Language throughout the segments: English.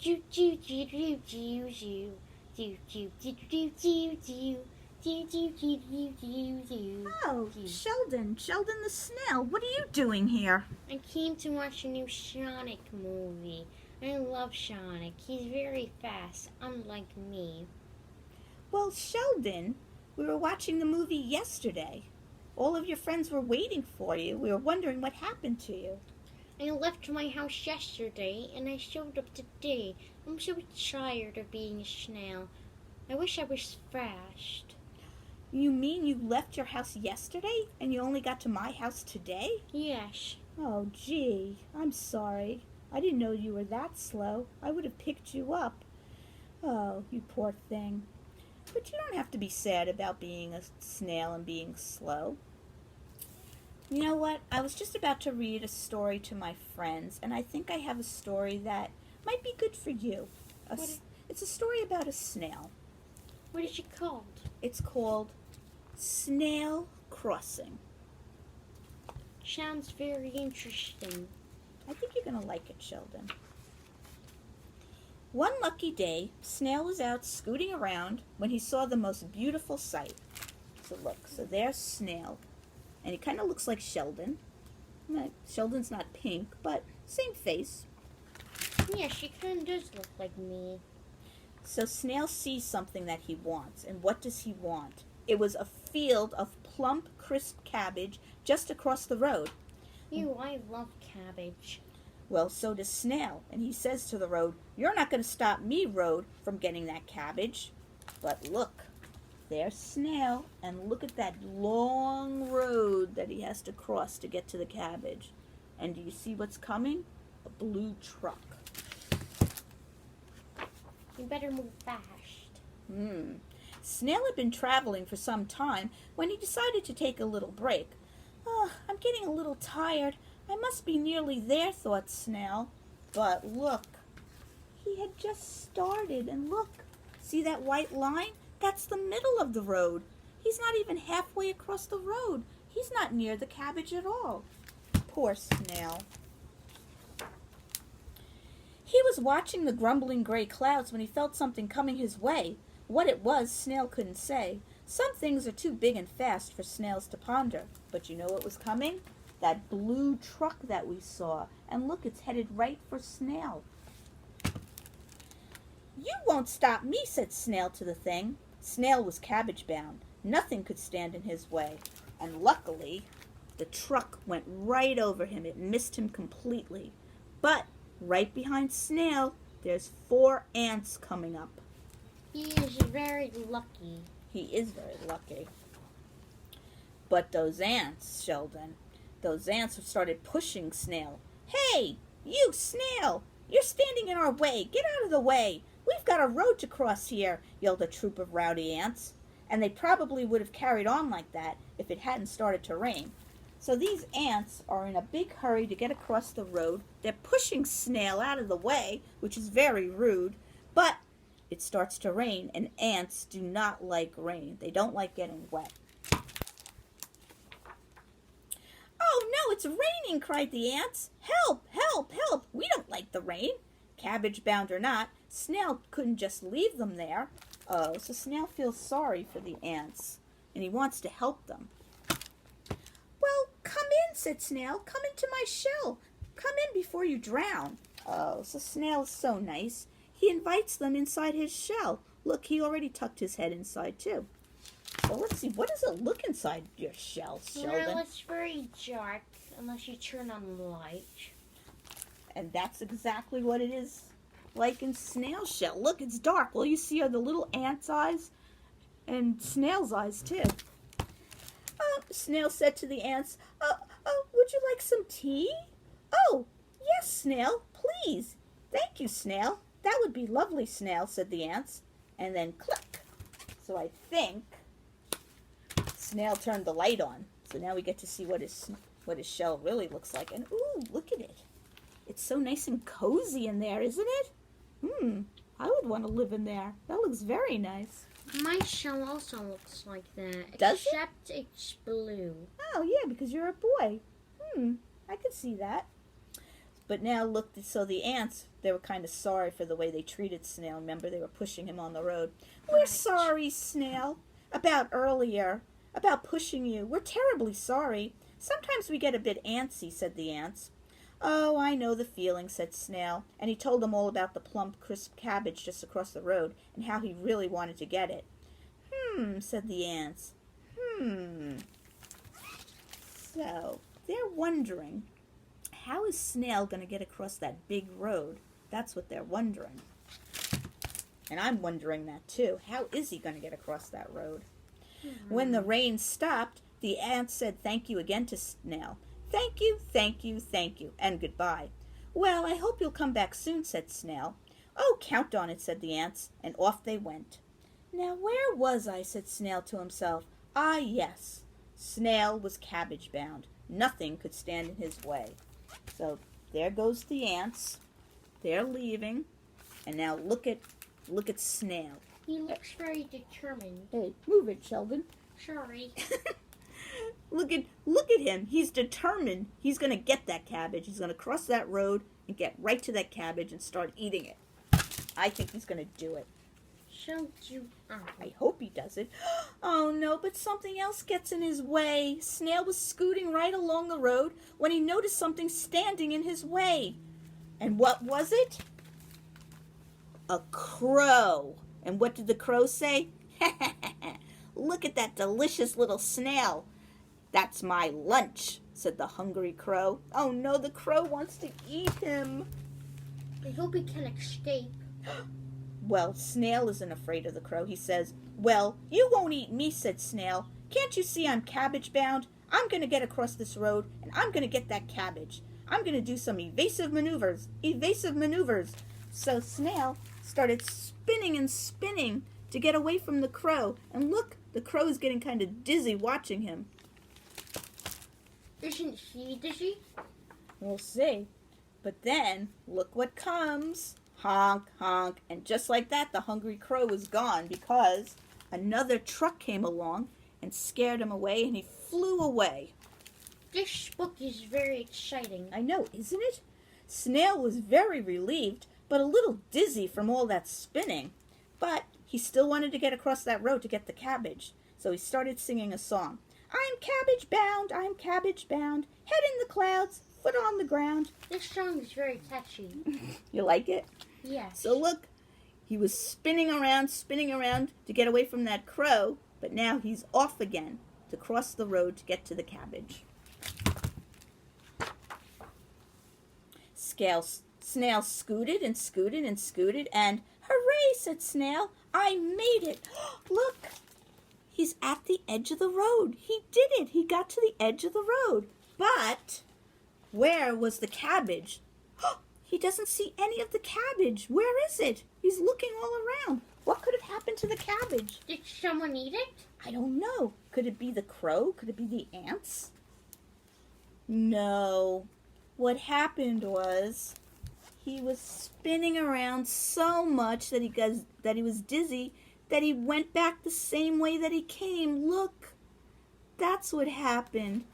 Oh, Sheldon the Snail, what are you doing here? I came to watch a new Sonic movie. I love Sonic. He's very fast, unlike me. Well, Sheldon, we were watching the movie yesterday. All of your friends were waiting for you. We were wondering what happened to you. I left my house yesterday and I showed up today. I'm so tired of being a snail. I wish I was fast. You mean you left your house yesterday and you only got to my house today? Yes. Oh, gee, I'm sorry. I didn't know you were that slow. I would have picked you up. Oh, you poor thing. But you don't have to be sad about being a snail and being slow. You know what? I was just about to read a story to my friends, and I think I have a story that might be good for you. It's a story about a snail. What is it called? It's called Snail Crossing. Sounds very interesting. I think you're going to like it, Sheldon. One lucky day, Snail was out scooting around when he saw the most beautiful sight. So look, there's Snail. And he kind of looks like Sheldon. Sheldon's not pink, but same face. Yeah, she kind of does look like me. So Snail sees something that he wants. And what does he want? It was a field of plump, crisp cabbage just across the road. Ew, I love cabbage. Well, so does Snail. And he says to the road, "You're not going to stop me, road, from getting that cabbage." But look. There's Snail, and look at that long road that he has to cross to get to the cabbage. And do you see what's coming? A blue truck. You better move fast. Snail had been traveling for some time when he decided to take a little break. "Oh, I'm getting a little tired. I must be nearly there," thought Snail. But look, he had just started, and look, see that white line? That's the middle of the road. He's not even halfway across the road. He's not near the cabbage at all. Poor Snail. He was watching the grumbling gray clouds when he felt something coming his way. What it was, Snail couldn't say. Some things are too big and fast for snails to ponder. But you know what was coming? That blue truck that we saw. And look, it's headed right for Snail. "You won't stop me," said Snail to the thing. Snail was cabbage bound. Nothing could stand in his way. And luckily, the truck went right over him. It missed him completely. But right behind Snail, there's 4 ants coming up. He is very lucky. He is very lucky. But those ants, Sheldon, those ants started pushing Snail. "Hey, you Snail! You're standing in our way. Get out of the way. We've got a road to cross here," yelled a troop of rowdy ants. And they probably would have carried on like that if it hadn't started to rain. So these ants are in a big hurry to get across the road. They're pushing Snail out of the way, which is very rude. But it starts to rain, and ants do not like rain. They don't like getting wet. "Oh no, it's raining," cried the ants. "Help, help, help. We don't like the rain." Cabbage bound or not, Snail couldn't just leave them there. Oh, so Snail feels sorry for the ants, and he wants to help them. "Well, come in," said Snail. "Come into my shell. Come in before you drown." Oh, so Snail is so nice. He invites them inside his shell. Look, he already tucked his head inside too. Well, let's see. What does it look inside your shell, Sheldon? Well, it's very dark unless you turn on the light. And that's exactly what it is like in Snail's shell. Look, it's dark. All you see are the little ant's eyes and Snail's eyes too. Snail said to the ants, "Would you like some tea?" "Oh, yes, Snail, please." "Thank you, Snail. That would be lovely, Snail," said the ants. And then click. So I think Snail turned the light on. So now we get to see what his shell really looks like. And ooh, look at it. It's so nice and cozy in there, isn't it? I would want to live in there. That looks very nice. My shell also looks like that. Does it? Except it's blue. Oh, yeah, because you're a boy. I could see that. But now look, so the ants, They were kind of sorry for the way they treated Snail. Remember, they were pushing him on the road. Right. We're sorry, Snail, about earlier, about pushing you. We're terribly sorry. Sometimes we get a bit antsy, said the ants. Oh, I know the feeling, said Snail, and he told them all about the plump, crisp cabbage just across the road and how he really wanted to get it. Said the ants. So, they're wondering, how is Snail going to get across that big road? That's what they're wondering. And I'm wondering that too. How is he going to get across that road? When the rain stopped, the ants said thank you again to Snail. Thank you, thank you, thank you, and goodbye. Well, I hope you'll come back soon, said Snail. Oh, count on it, said the ants, and off they went. Now, where was I, said Snail to himself. Ah, yes. Snail was cabbage bound. Nothing could stand in his way. So, there goes the ants. They're leaving. And now look at Snail. He looks very determined. Hey, move it, Sheldon. Sorry. Look at him. He's determined. He's going to get that cabbage. He's going to cross that road and get right to that cabbage and start eating it. I think he's going to do it. Don't you? I hope he does it. Oh no, but something else gets in his way. Snail was scooting right along the road when he noticed something standing in his way. And what was it? A crow. And what did the crow say? Look at that delicious little snail. That's my lunch, said the hungry crow. Oh no, the crow wants to eat him. I hope he can escape. Well, Snail isn't afraid of the crow. He says, well, you won't eat me, said Snail. Can't you see I'm cabbage bound? I'm going to get across this road, and I'm going to get that cabbage. I'm going to do some evasive maneuvers. So Snail started spinning and spinning to get away from the crow. And look, the crow is getting kind of dizzy watching him. Isn't he dizzy? We'll see. But then, look what comes. Honk, honk. And just like that, the hungry crow was gone because another truck came along and scared him away, and he flew away. This book is very exciting. I know, isn't it? Snail was very relieved, but a little dizzy from all that spinning. But he still wanted to get across that road to get the cabbage. So he started singing a song. I'm cabbage bound, head in the clouds, foot on the ground. This song is very catchy. You like it? Yes. So look, he was spinning around to get away from that crow, but now he's off again to cross the road to get to the cabbage. Snail scooted and scooted and scooted, and hooray, said Snail, I made it. Look, he's at the edge of the road. He did it. He got to the edge of the road. But where was the cabbage? He doesn't see any of the cabbage. Where is it? He's looking all around. What could have happened to the cabbage? Did someone eat it? I don't know. Could it be the crow? Could it be the ants? No. What happened was he was spinning around so much that he was dizzy that he went back the same way that he came. Look, that's what happened.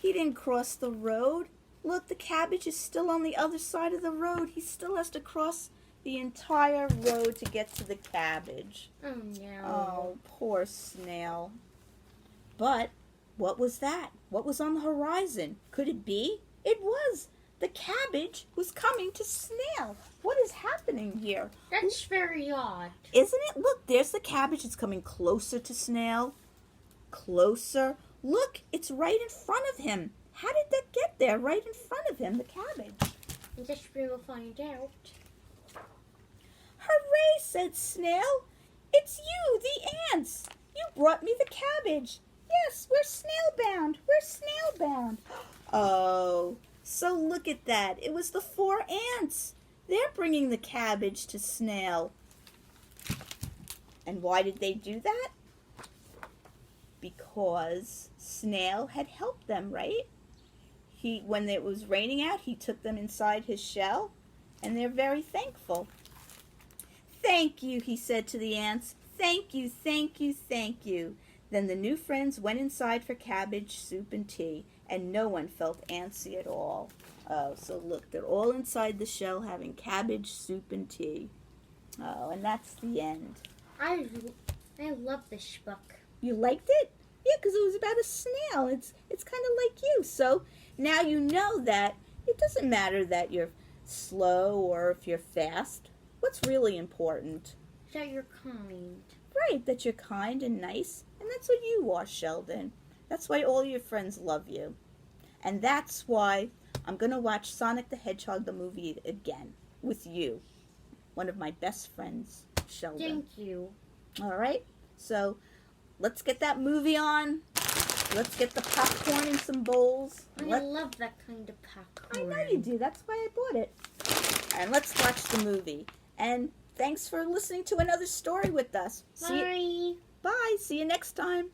He didn't cross the road. Look, the cabbage is still on the other side of the road. He still has to cross the entire road to get to the cabbage. Oh, no. Oh, poor Snail. But what was that? What was on the horizon? Could it be? It was. The cabbage was coming to Snail. What is happening here? That's very odd. Isn't it? Look, there's the cabbage. It's coming closer to Snail. Closer. Look, it's right in front of him. How did that get there right in front of him, the cabbage? I guess we will find out. Hooray, said Snail. It's you, the ants. You brought me the cabbage. Yes, we're snail-bound. We're snail-bound. Oh, so look at that. It was the 4 ants. They're bringing the cabbage to Snail. And why did they do that? Because Snail had helped them, right? When it was raining out, he took them inside his shell, and they're very thankful. Thank you, he said to the ants. Thank you, thank you, thank you. Then the new friends went inside for cabbage, soup, and tea, and no one felt antsy at all. Oh, so look, they're all inside the shell having cabbage soup and tea. Oh, and that's the end. I love this book. You liked it? Yeah, because it was about a snail. It's kind of like you. So now you know that it doesn't matter that you're slow or if you're fast. What's really important? That you're kind. Right, that you're kind and nice. And that's what you are, Sheldon. That's why all your friends love you. And that's why I'm going to watch Sonic the Hedgehog the movie again with you. One of my best friends, Sheldon. Thank you. All right? So let's get that movie on. Let's get the popcorn in some bowls. I love that kind of popcorn. I know you do. That's why I bought it. And let's watch the movie. And thanks for listening to another story with us. Bye. Bye. See you next time.